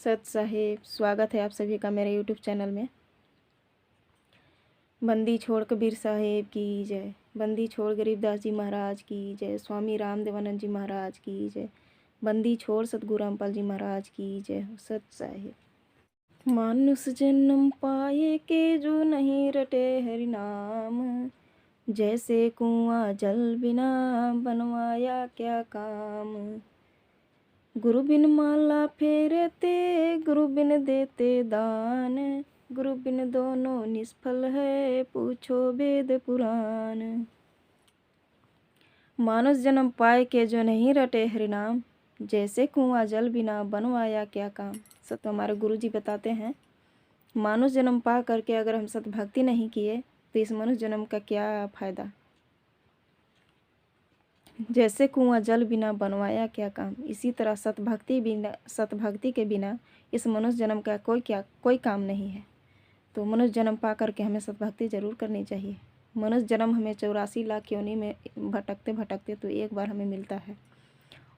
सत साहेब, स्वागत है आप सभी का मेरे यूट्यूब चैनल में। बंदी छोड़ कबीर साहेब की जय, बंदी छोड़ गरीबदास जी महाराज की जय, स्वामी राम देवानंद जी महाराज की जय, बंदी छोड़ सतगुरु रामपाल जी महाराज की जय। सत साहेब। मानुष जन्म पाए के जो नहीं रटे हरि नाम, जैसे कुआं जल बिना बनवाया क्या काम। गुरु बिन माला फेरते, गुरु बिन देते दान, गुरु बिन दोनों निष्फल है, पूछो वेद पुराण। मानुष जन्म पाए के जो नहीं रटे हरिनाम, जैसे कुआं जल बिना बनवाया क्या काम। सत हमारे गुरु जी बताते हैं, मानुष जन्म पा करके अगर हम सतभक्ति नहीं किए तो इस मनुष्य जन्म का क्या फायदा। जैसे कुआं जल बिना बनवाया क्या काम, इसी तरह सतभक्ति के बिना इस मनुष्य जन्म का कोई काम नहीं है। तो मनुष्य जन्म पा करके हमें सतभक्ति जरूर करनी चाहिए। मनुष्य जन्म हमें 84 लाख योनि में भटकते भटकते तो एक बार हमें मिलता है,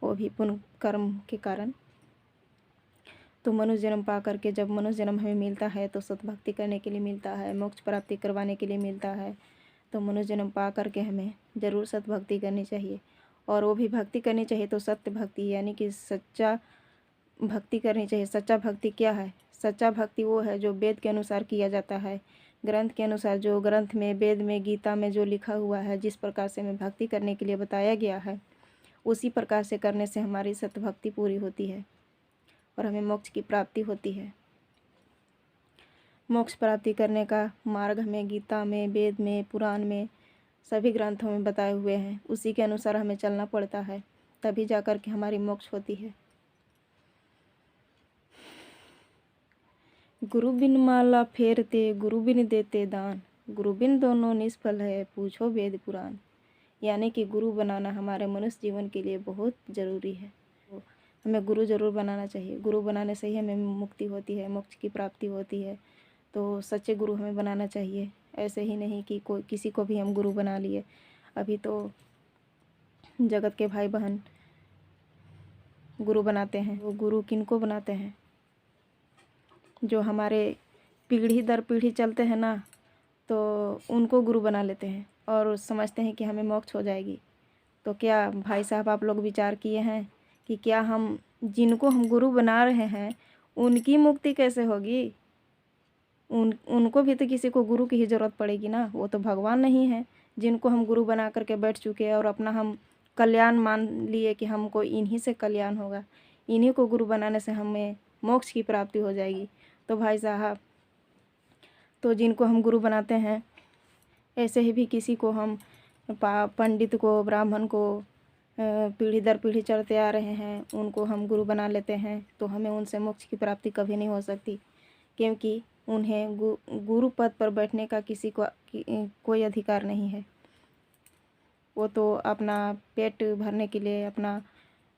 वो भी पुण्य कर्म के कारण। तो मनुष्य जन्म पा करके जब मनुष्य जन्म हमें मिलता है तो सतभक्ति करने के लिए मिलता है, मोक्ष प्राप्ति करवाने के लिए मिलता है। तो मनुष्य जन्म पा करके हमें ज़रूर सतभक्ति करनी चाहिए, और वो भी भक्ति करनी चाहिए तो सत्य भक्ति, यानी कि सच्चा भक्ति करनी चाहिए। सच्चा भक्ति क्या है? सच्चा भक्ति वो है जो वेद के अनुसार किया जाता है, ग्रंथ के अनुसार, जो ग्रंथ में, वेद में, गीता में जो लिखा हुआ है, जिस प्रकार से हमें भक्ति करने के लिए बताया गया है, उसी प्रकार से करने से हमारी सतभक्ति पूरी होती है और हमें मोक्ष की प्राप्ति होती है। मोक्ष प्राप्ति करने का मार्ग हमें गीता में, वेद में, पुराण में, सभी ग्रंथों में बताए हुए हैं। उसी के अनुसार हमें चलना पड़ता है, तभी जाकर के हमारी मोक्ष होती है। गुरु बिन माला फेरते, गुरु बिन देते दान, गुरु बिन दोनों निष्फल है, पूछो वेद पुराण। यानी कि गुरु बनाना हमारे मनुष्य जीवन के लिए बहुत ज़रूरी है। तो हमें गुरु ज़रूर बनाना चाहिए। गुरु बनाने से ही हमें मुक्ति होती है, मोक्ष की प्राप्ति होती है। तो सच्चे गुरु हमें बनाना चाहिए, ऐसे ही नहीं कि कोई किसी को भी हम गुरु बना लिए। अभी तो जगत के भाई बहन गुरु बनाते हैं। वो गुरु किनको बनाते हैं? जो हमारे पीढ़ी दर पीढ़ी चलते हैं ना, तो उनको गुरु बना लेते हैं और समझते हैं कि हमें मोक्ष हो जाएगी। तो क्या भाई साहब आप लोग विचार किए हैं कि क्या हम जिनको हम गुरु बना रहे हैं उनकी मुक्ति कैसे होगी? उनको भी तो किसी को गुरु की ही ज़रूरत पड़ेगी ना। वो तो भगवान नहीं है जिनको हम गुरु बना करके बैठ चुके हैं और अपना हम कल्याण मान लिए कि हमको इन्हीं से कल्याण होगा, इन्हीं को गुरु बनाने से हमें मोक्ष की प्राप्ति हो जाएगी। तो भाई साहब, तो जिनको हम गुरु बनाते हैं, ऐसे ही भी किसी को हम पंडित को, ब्राह्मण को, पीढ़ी दर पीढ़ी चलते आ रहे हैं, उनको हम गुरु बना लेते हैं, तो हमें उनसे मोक्ष की प्राप्ति कभी नहीं हो सकती, क्योंकि उन्हें गुरु पद पर बैठने का किसी को कोई अधिकार नहीं है। वो तो अपना पेट भरने के लिए, अपना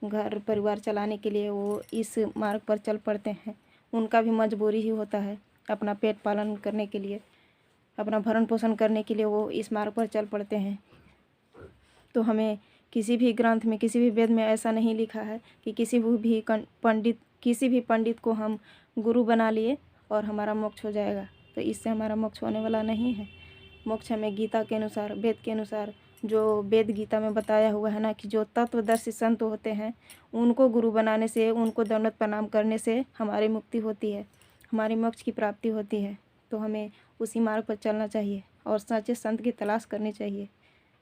घर परिवार चलाने के लिए वो इस मार्ग पर चल पड़ते हैं। उनका भी मजबूरी ही होता है, अपना पेट पालन करने के लिए, अपना भरण पोषण करने के लिए वो इस मार्ग पर चल पड़ते हैं। तो हमें किसी भी ग्रंथ में, किसी भी वेद में ऐसा नहीं लिखा है कि किसी भी पंडित को हम गुरु बना लिए और हमारा मोक्ष हो जाएगा। तो इससे हमारा मोक्ष होने वाला नहीं है। मोक्ष हमें गीता के अनुसार, वेद के अनुसार, जो वेद गीता में बताया हुआ है ना, कि जो तत्वदर्शी संत होते हैं उनको गुरु बनाने से, उनको दंडवत प्रणाम करने से हमारी मुक्ति होती है, हमारी मोक्ष की प्राप्ति होती है। तो हमें उसी मार्ग पर चलना चाहिए और सच्चे संत की तलाश करनी चाहिए,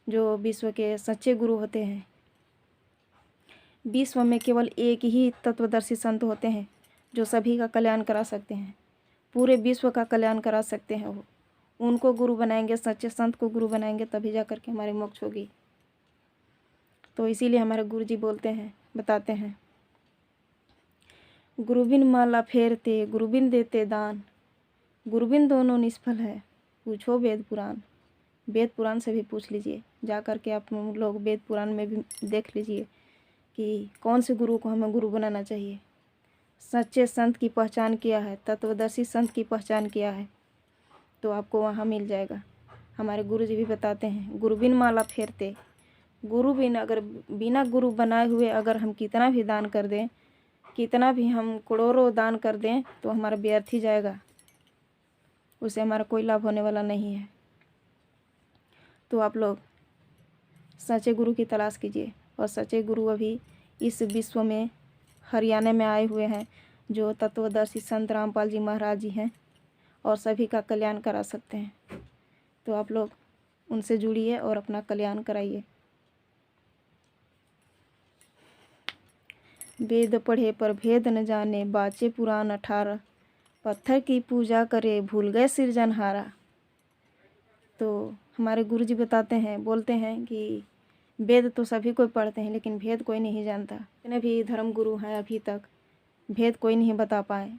जो विश्व के सच्चे गुरु होते हैं। विश्व में केवल एक ही तत्वदर्शी संत होते हैं जो सभी का कल्याण करा सकते हैं, पूरे विश्व का कल्याण करा सकते हैं। वो उनको गुरु बनाएंगे, सच्चे संत को गुरु बनाएंगे, तभी जा कर के हमारी मोक्ष होगी। तो इसीलिए हमारे गुरु जी बोलते हैं, बताते हैं, गुरु बिन माला फेरते, गुरु बिन देते दान, गुरु बिन दोनों निष्फल है, पूछो वेद पुराण। वेद पुराण से भी पूछ लीजिए, जा कर के आप लोग वेद पुराण में भी देख लीजिए कि कौन से गुरु को हमें गुरु बनाना चाहिए। सच्चे संत की पहचान किया है, तत्वदर्शी संत की पहचान किया है, तो आपको वहाँ मिल जाएगा। हमारे गुरु जी भी बताते हैं, गुरु बिन माला फेरते, गुरु बिन, अगर बिना गुरु बनाए हुए अगर हम कितना भी दान कर दें कितना भी हम करोड़ों दान कर दें तो हमारा व्यर्थ ही जाएगा, उससे हमारा कोई लाभ होने वाला नहीं है। तो आप लोग सच्चे गुरु की तलाश कीजिए, और सच्चे गुरु अभी इस विश्व में हरियाणा में आए हुए हैं, जो तत्वदर्शी संत रामपाल जी महाराज जी हैं और सभी का कल्याण करा सकते हैं। तो आप लोग उनसे जुड़िए और अपना कल्याण कराइए। वेद पढ़े पर भेद न जाने, बाचे पुराण 18, पत्थर की पूजा करे भूल गए सृजनहारा। तो हमारे गुरुजी बताते हैं, बोलते हैं कि वेद तो सभी कोई पढ़ते हैं लेकिन भेद कोई नहीं जानता। जितने भी धर्म गुरु हैं अभी तक भेद कोई नहीं बता पाए।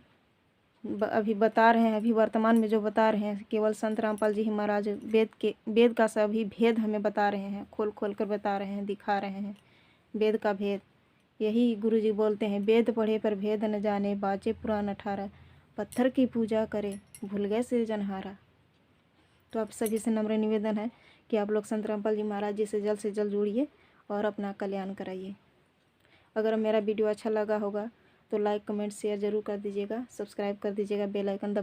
अभी बता रहे हैं, अभी वर्तमान में जो बता रहे हैं केवल संत रामपाल जी महाराज वेद का सभी भेद हमें बता रहे हैं, खोल खोल कर बता रहे हैं, दिखा रहे हैं वेद का भेद। यही गुरुजी बोलते हैं, वेद पढ़े पर भेद न जाने, बाचे पुराण 18, पत्थर की पूजा करे भूल गए सृजनहारा। तो आप सभी से नम्र निवेदन है कि आप लोग संत रामपाल जी महाराज जी से जल्द जुड़िए और अपना कल्याण कराइए। अगर मेरा वीडियो अच्छा लगा होगा तो लाइक कमेंट शेयर ज़रूर कर दीजिएगा, सब्सक्राइब कर दीजिएगा, बेल आइकन दबा